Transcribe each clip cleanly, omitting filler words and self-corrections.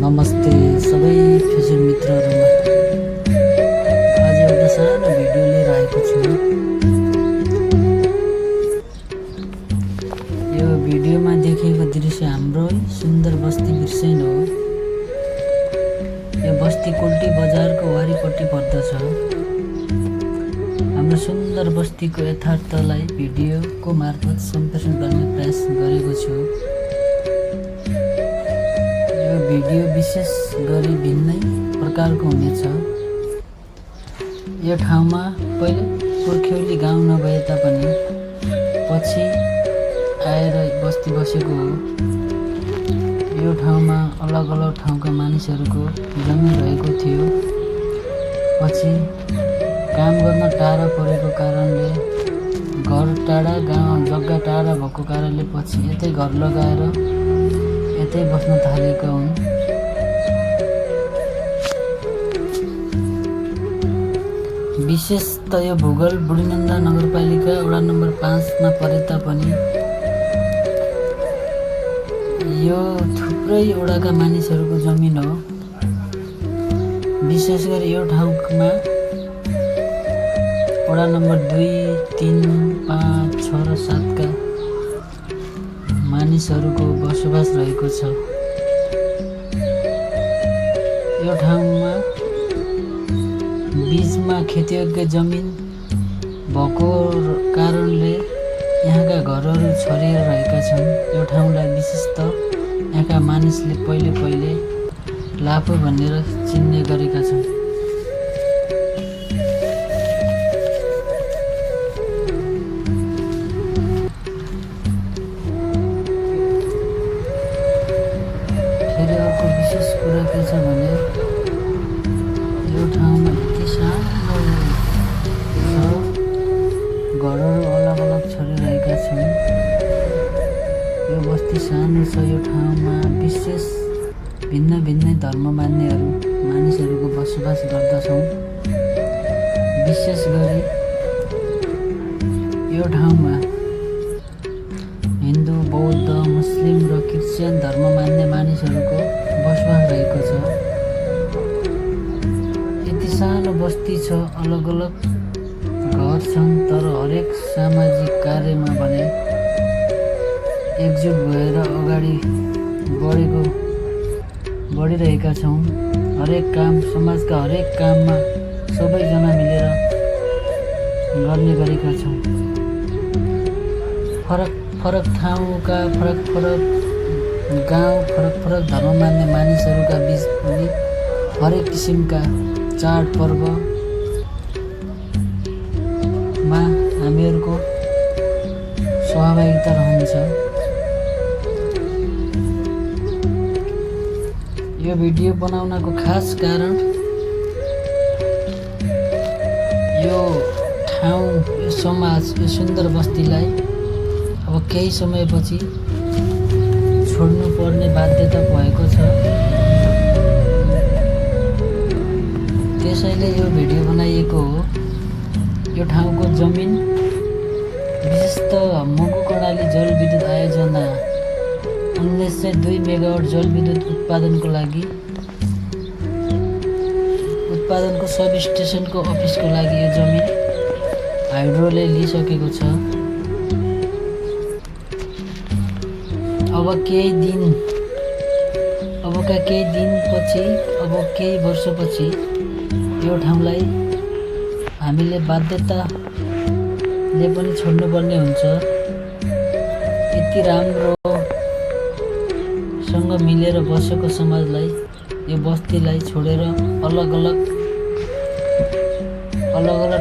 नमस्ते सबै फेसबुक मित्रहरूमा। आज एउटा सानो भिडियो लिएर आएको छु। यो भिडियोमा देखेको दृश्य हाम्रो सुन्दर बस्ती बिर्सैन हो। यो बस्ती कोल्टी बजारको वारिपट्टि पर्दछ। हाम्रो सुन्दर बस्तीको यथार्थलाई भिडियोको मार्फत सम्प्रेषण गर्ने प्रयास गरेको छु। भिडियो विशेष गरी भिन्नै प्रकारको हुनेछ। यो ठाउँमा पहिले पुर्ख्यौली गाउँ नभए तापनि पछि आएर बस्ती बसेको हो। यो ठाउँमा अलग अलग ठाउँका मानिसहरूको जमिन रहेको थियो। पछि काम गर्न टाढा परेको कारणले घर टाढा जग्गा टाढा भएको कारणले पछि यतै घर लगाएर यतै बस्न थालेका हुन्। विशेष त यो भूगोल बुढीनन्दा नगरपालिका वडा नम्बर 5 मा परे तापनि यो थुप्रै वडाका मानिसहरूको जमिन हो। विशेष गरी यो ठाउँमा वडा नम्बर 2, 3, 5, 6 र 7 का मानिसहरूको बसोबास रहेको छ। यो ठाउँमा बीचमा खेतीयोग्य जमिन भएको कारणले यहाँका घरहरू छरिएर रहेका छन्। यो ठाउँलाई विशेषतः यहाँका मानिसले पहिले लाफो भनेर चिन्ने गरेका छन्। फेरि अर्को विशेष कुरा के छ भने यो ठाउँमा यति सानो छ, घरहरू अलग अलग छरिरहेका छन्। यो बस्ती सानो छ। यो ठाउँमा विशेष भिन्नै धर्म मान्नेहरू मानिसहरूको बसोबास गर्दछौँ। विशेष गरी यो ठाउँमा हिन्दू, बौद्ध, मुस्लिम र क्रिस्चियन धर्म मान्ने मानिसहरूको बसोबास रहेको छ। यति सानो बस्ती छ, अलग अलग घर छन्, तर हरेक सामाजिक कार्यमा भने एकजुट भएर अगाडि बढिरहेका छौँ। हरेक काम, समाजका हरेक काममा सबैजना मिलेर गर्ने गरेका छौँ। फरक ठाउँका फरक गाउँ, फरक धर्म मान्ने मानिसहरूका बीच पनि हरेक किसिमका चाडपर्वमा हामीहरूको सहभागिता रहन्छ। यो भिडियो बनाउनको खास कारण यो ठाउँ, यो समाज, यो सुन्दर बस्तीलाई अब केही समयपछि छोड्नु पर्ने बाध्यता भएको छ। त्यसैले यो भिडियो बनाइएको हो। यो ठाउँको जमिन विशेषतः मगु कर्णाली जलविद्युत आयोजना 1902 मेगावाट जलविद्युत उत्पादनको लागि उत्पादनको सब स्टेसनको अफिसको लागि यो जमिन हाइड्रोले लिइसकेको छ। अब केही वर्षपछि यो ठाउँलाई हामीले बाध्यताले पनि छोड्नुपर्ने हुन्छ। यति राम्रोसँग मिलेर बसेको समाजलाई, यो बस्तीलाई छोडेर अलग अलग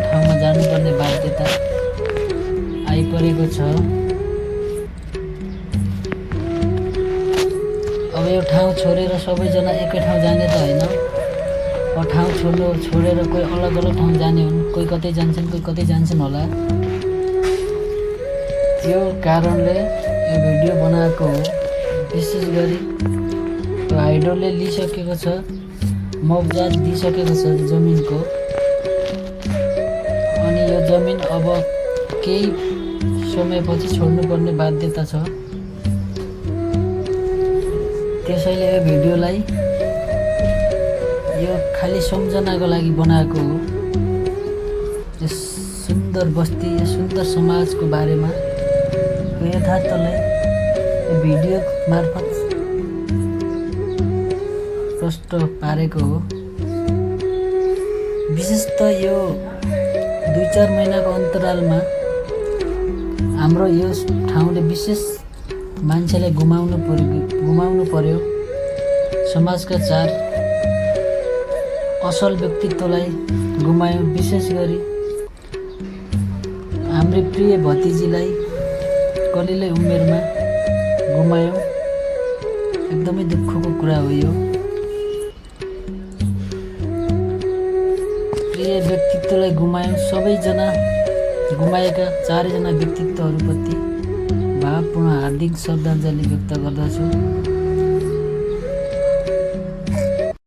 ठाउँमा जानुपर्ने बाध्यता आइपरेको छ। अब यो ठाउँ छोडेर सबैजना एकै ठाउँ जाने त होइन। ठाउँ छोडेर कोही अलग ठाउँ जाने हुन्, कोही कतै जान्छन्, कोही कतै जान्छन् होला। त्यो कारणले यो भिडियो बनाएको हो। विशेष गरी यो हाइड्रोले लिइसकेको छ, मुआवजा दिइसकेको छ जमिनको। अनि यो जमिन अब केही समयपछि छोड्नुपर्ने बाध्यता छ। त्यसैले यो भिडियोलाई यो खालि सम्झनाको लागि बनाएको हो। यो सुन्दर बस्ती, यो सुन्दर समाजको बारेमा यो यथार्थलाई यो भिडियो मार्फत प्रष्ट पारेको हो। विशेष त यो 2-4 महिनाको अन्तरालमा हाम्रो यो ठाउँले विशेष मान्छेलाई गुमाउनु पर्यो। समाजका 4 असल व्यक्तित्वलाई गुमायौँ। विशेष गरी हाम्रो प्रिय भतिजीलाई कलिलै उमेरमा गुमायौँ। एकदमै दुःखको कुरा हो यो। प्रिय व्यक्तित्वलाई गुमायौँ। सबैजना गुमाएका 4 जना व्यक्तित्वहरूप्रति भावपूर्ण हार्दिक श्रद्धाञ्जली व्यक्त गर्दछु।